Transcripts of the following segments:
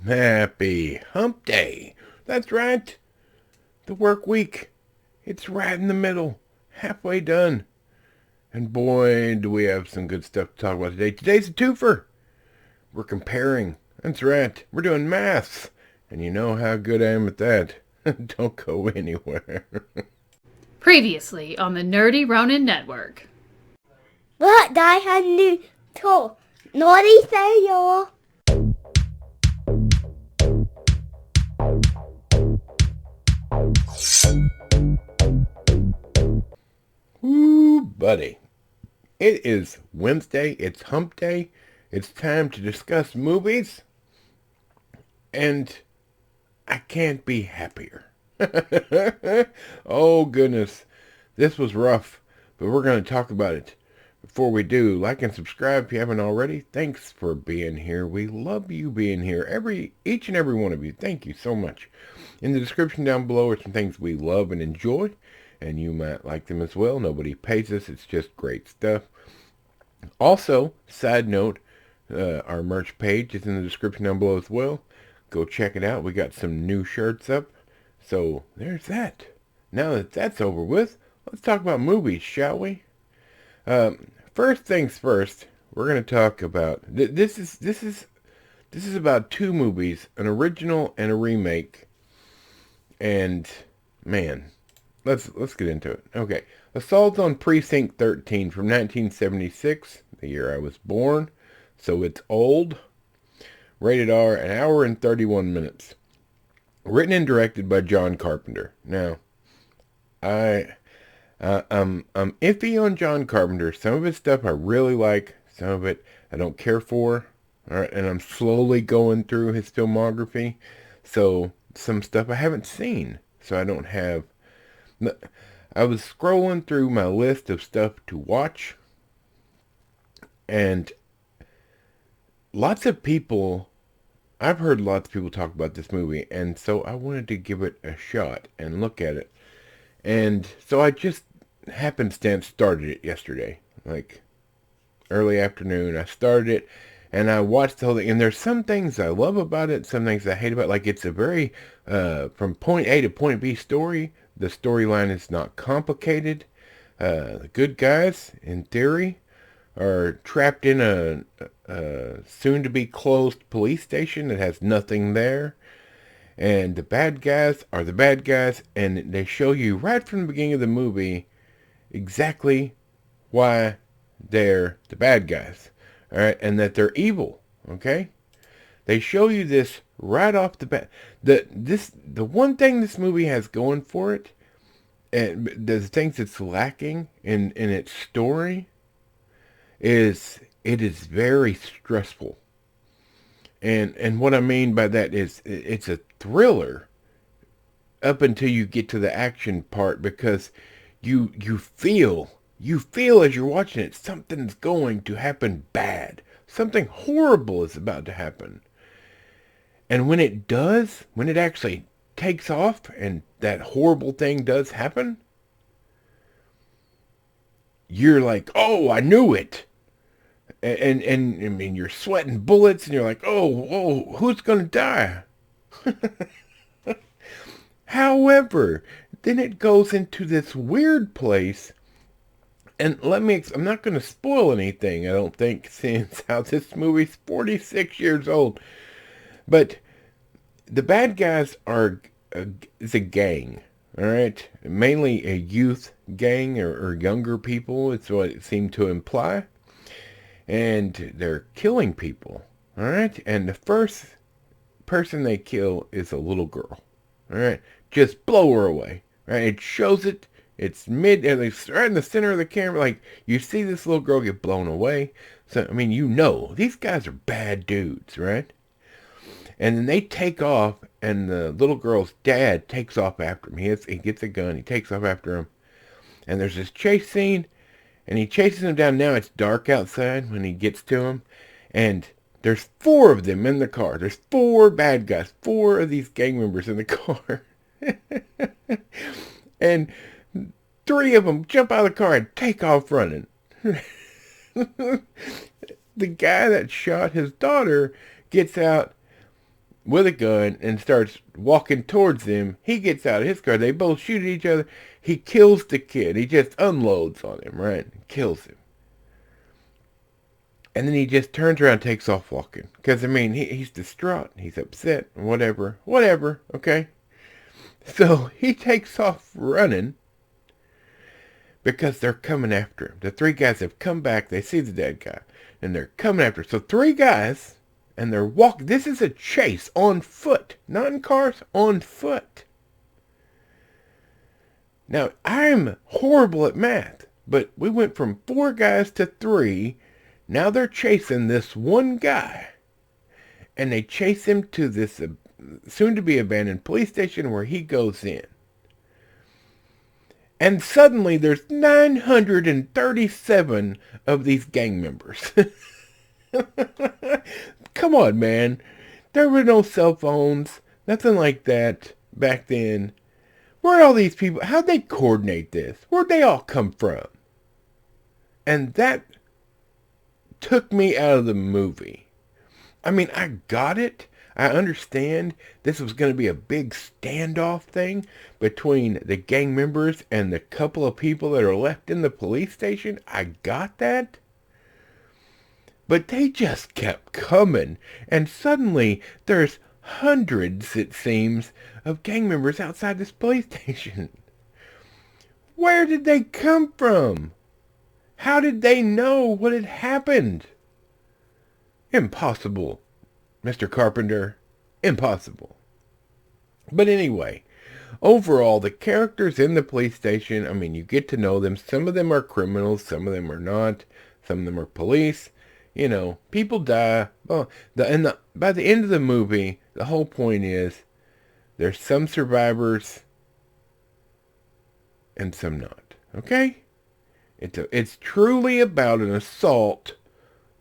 Happy Hump Day. That's right. The work week. It's right in the middle. Halfway done. And boy, do we have some good stuff to talk about today. Today's a twofer. We're comparing. That's right. We're doing maths. And you know how good I am at that. Don't go anywhere. Previously on the Nerdy Ronin Network. What I had new to naughty fail. Ooh, buddy. It is Wednesday. It's Hump Day. It's time to discuss movies. And I can't be happier. Oh, goodness. This was rough, but we're going to talk about it. Before we do, like and subscribe if you haven't already. Thanks for being here. We love you being here. Each and every one of you. Thank you so much. In the description down below are some things we love and enjoy, and you might like them as well. Nobody pays us. It's just great stuff. Also, side note, our merch page is in the description down below as well. Go check it out. We got some new shirts up. So there's that. Now that that's over with, let's talk about movies, shall we? First things first, we're going to talk about this is about two movies, an original and a remake. And man, let's get into it. Okay. Assault on Precinct 13 from 1976, the year I was born. So it's old. Rated R, an hour and 31 minutes. Written and directed by John Carpenter. Now, I'm iffy on John Carpenter. Some of his stuff I really like. Some of it I don't care for. All right, and I'm slowly going through his filmography. So some stuff I haven't seen. So I don't have... I was scrolling through my list of stuff to watch. And lots of people... I've heard lots of people talk about this movie. And so I wanted to give it a shot and look at it. And so I just happenstance started it yesterday, like early afternoon. I started it and I watched the whole thing. And there's some things I love about it, some things I hate about it. Like it's a very, from point A to point B story. The storyline is not complicated. The good guys, in theory, are trapped in a soon-to-be closed police station that has nothing there. And the bad guys are the bad guys, and they show you right from the beginning of the movie exactly why they're the bad guys. All right, and that they're evil, okay? They show you this right off the bat. The one thing this movie has going for it, and the things it's lacking in its story, is it is very stressful. And what I mean by that is it's a thriller up until you get to the action part, because you feel as you're watching it, something's going to happen bad. Something horrible is about to happen. And when it does, when it actually takes off and that horrible thing does happen, you're like, oh, I knew it. And I mean, you're sweating bullets, and you're like, oh, who's going to die? However, then it goes into this weird place, and I'm not going to spoil anything, I don't think, since how this movie's 46 years old. But the bad guys it's a gang, all right? Mainly a youth gang or younger people, it's what it seemed to imply. And they're killing people, all right? And the first person they kill is a little girl, all right? Just blow her away, right? It shows it. It's and it's right in the center of the camera. Like, you see this little girl get blown away. So, I mean, these guys are bad dudes, right? And then they take off, and the little girl's dad takes off after him. He gets a gun. He takes off after him. And there's this chase scene. And he chases him down. Now it's dark outside when he gets to him. And there's 4 of them in the car. There's 4 bad guys. 4 of these gang members in the car. And 3 of them jump out of the car and take off running. The guy that shot his daughter gets out with a gun and starts walking towards them. He gets out of his car. They both shoot at each other. He kills the kid. He just unloads on him, right? Kills him. And then he just turns around and takes off walking. Because, I mean, he's distraught. He's upset. Whatever. Whatever. Okay? So he takes off running because they're coming after him. The three guys have come back. They see the dead guy. And they're coming after him. So three guys, and they're walking. This is a chase on foot. Not in cars, on foot. Now, I'm horrible at math. But we went from 4 guys to 3. Now they're chasing this one guy. And they chase him to this soon-to-be abandoned police station where he goes in. And suddenly there's 937 of these gang members. Come on, man. There were no cell phones. Nothing like that back then. Where'd all these people... How'd they coordinate this? Where'd they all come from? And that took me out of the movie. I mean, I got it. I understand this was going to be a big standoff thing between the gang members and the couple of people that are left in the police station. I got that. But they just kept coming. And suddenly there's hundreds, it seems, of gang members outside this police station. Where did they come from? How did they know what had happened? Impossible, Mr. Carpenter. Impossible. But anyway, overall, the characters in the police station, I mean, you get to know them. Some of them are criminals, some of them are not. Some of them are police. You know, people die. Well, by the end of the movie, the whole point is there's some survivors and some not. Okay? It's truly about an assault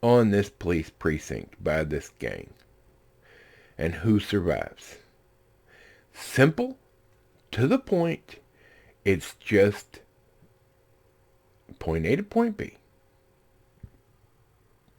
on this police precinct by this gang. And who survives. Simple, to the point. It's just point A to point B.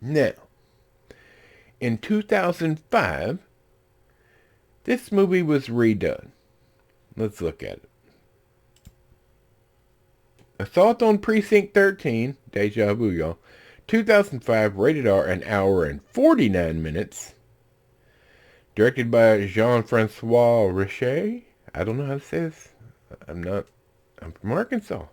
Now, in 2005, this movie was redone. Let's look at it. Assault on Precinct 13, deja vu, y'all. 2005, rated R, an hour and 49 minutes. Directed by Jean-François Richet. I don't know how to say this. I'm from Arkansas.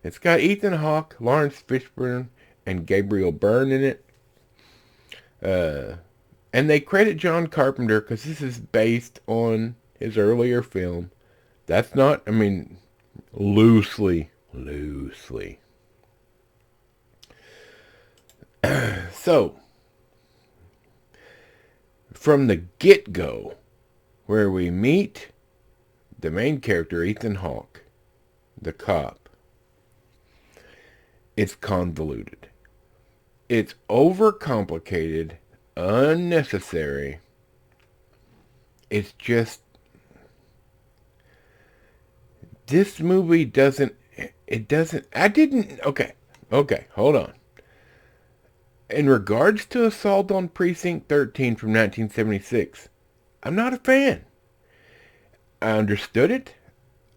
It's got Ethan Hawke, Lawrence Fishburne, and Gabriel Byrne in it. And they credit John Carpenter because this is based on his earlier film. That's not, I mean, loosely. So, from the get-go, where we meet the main character, Ethan Hawke, the cop, it's convoluted. It's overcomplicated, unnecessary. It's just... This movie doesn't... Okay, hold on. In regards to Assault on Precinct 13 from 1976, I'm not a fan. I understood it.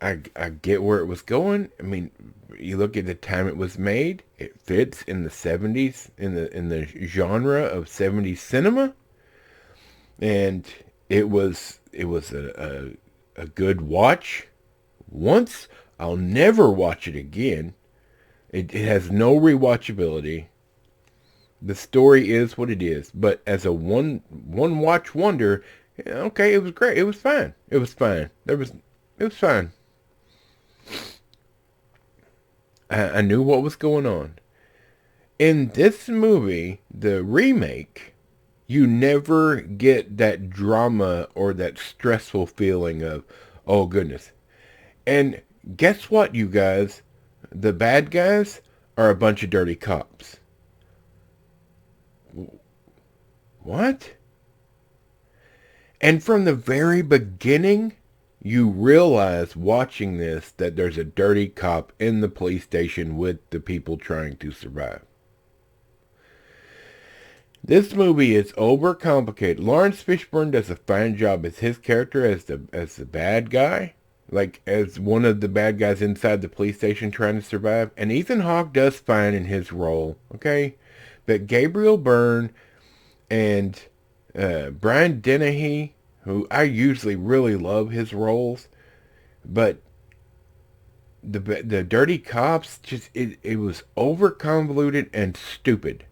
I get where it was going. I mean, you look at the time it was made, it fits in the 70s, in the genre of 70s cinema. And it was a good watch once. I'll never watch it again. It has no rewatchability. The story is what it is, but as a one watch wonder, okay, it was great. It was fine. It was fine. It was fine. I knew what was going on. In this movie, the remake, you never get that drama or that stressful feeling of, oh goodness. And guess what, you guys? The bad guys are a bunch of dirty cops. What? And from the very beginning, you realize watching this that there's a dirty cop in the police station with the people trying to survive. This movie is overcomplicated. Lawrence Fishburne does a fine job as his character as the bad guy, like as one of the bad guys inside the police station trying to survive. And Ethan Hawke does fine in his role, okay? But Gabriel Byrne and Brian Dennehy, who I usually really love his roles, but the dirty cops, just it was over convoluted and stupid.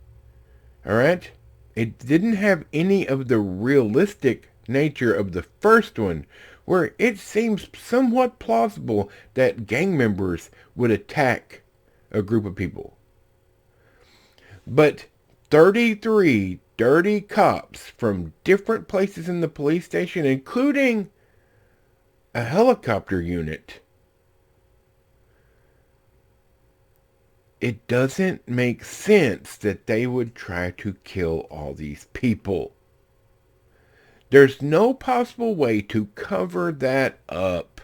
All right, it didn't have any of the realistic nature of the first one, where it seems somewhat plausible that gang members would attack a group of people. But 33 dirty cops from different places in the police station, including a helicopter unit, it doesn't make sense that they would try to kill all these people. There's no possible way to cover that up.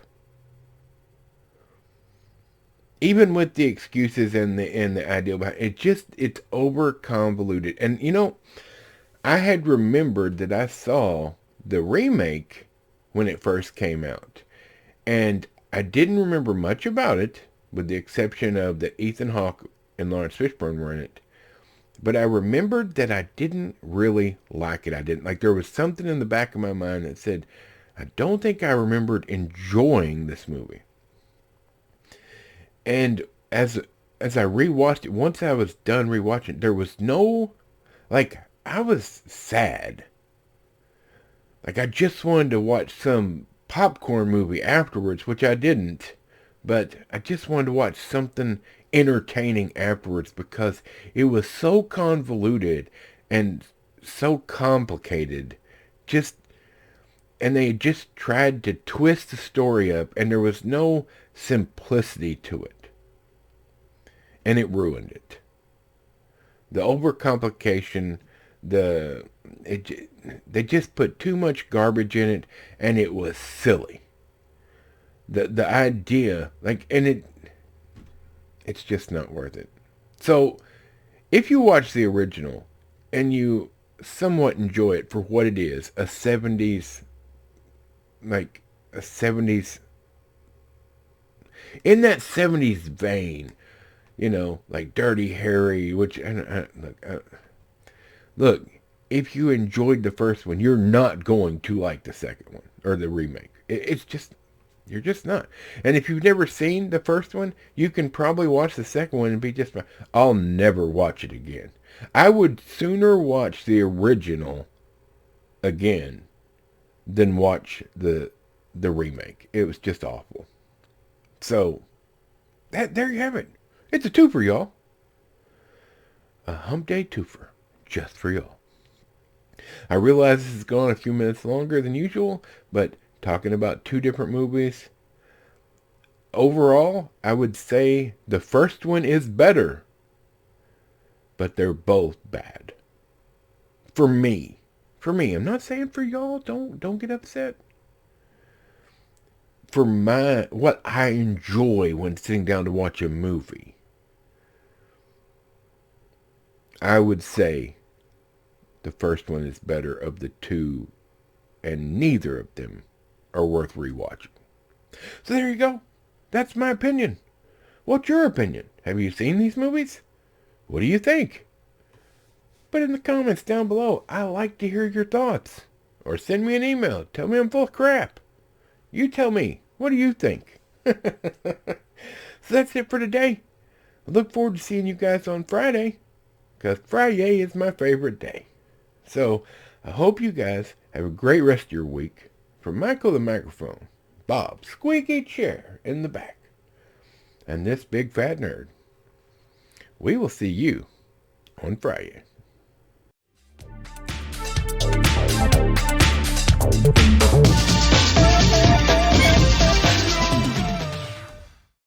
Even with the excuses and the idea behind it, it's over convoluted. And you know, I had remembered that I saw the remake when it first came out, and I didn't remember much about it, with the exception of that Ethan Hawke and Lawrence Fishburne were in it. But I remembered that I didn't really like it. I didn't like. There was something in the back of my mind that said, I don't think I remembered enjoying this movie. And as I rewatched it, once I was done rewatching, there was no, like, I was sad. Like, I just wanted to watch some popcorn movie afterwards, which I didn't. But I just wanted to watch something entertaining afterwards because it was so convoluted and so complicated. And they just tried to twist the story up, and there was no simplicity to it. And it ruined it. The overcomplication, they just put too much garbage in it, and it was silly. The idea, like, and it's just not worth it. So, if you watch the original, and you somewhat enjoy it for what it is, a 70s, in that 70s vein, you know, like Dirty Harry, which, look, if you enjoyed the first one, you're not going to like the second one, or the remake. It's just, you're just not. And if you've never seen the first one, you can probably watch the second one and be just fine. I'll never watch it again. I would sooner watch the original again than watch the remake. It was just awful. So, there you have it. It's a twofer, y'all. A Humpday twofer, just for y'all. I realize this has gone a few minutes longer than usual, but talking about two different movies, overall, I would say the first one is better, but they're both bad. For me. I'm not saying for y'all. Don't get upset. For what I enjoy when sitting down to watch a movie, I would say the first one is better of the two, and neither of them are worth rewatching. So there you go. That's my opinion. What's your opinion? Have you seen these movies? What do you think? Put it in the comments down below. I like to hear your thoughts. Or send me an email. Tell me I'm full of crap. You tell me. What do you think? So that's it for today. I look forward to seeing you guys on Friday, because Friday is my favorite day. So I hope you guys have a great rest of your week. From Michael the Microphone, Bob Squeaky Chair in the back, and this big fat nerd, we will see you on Friday.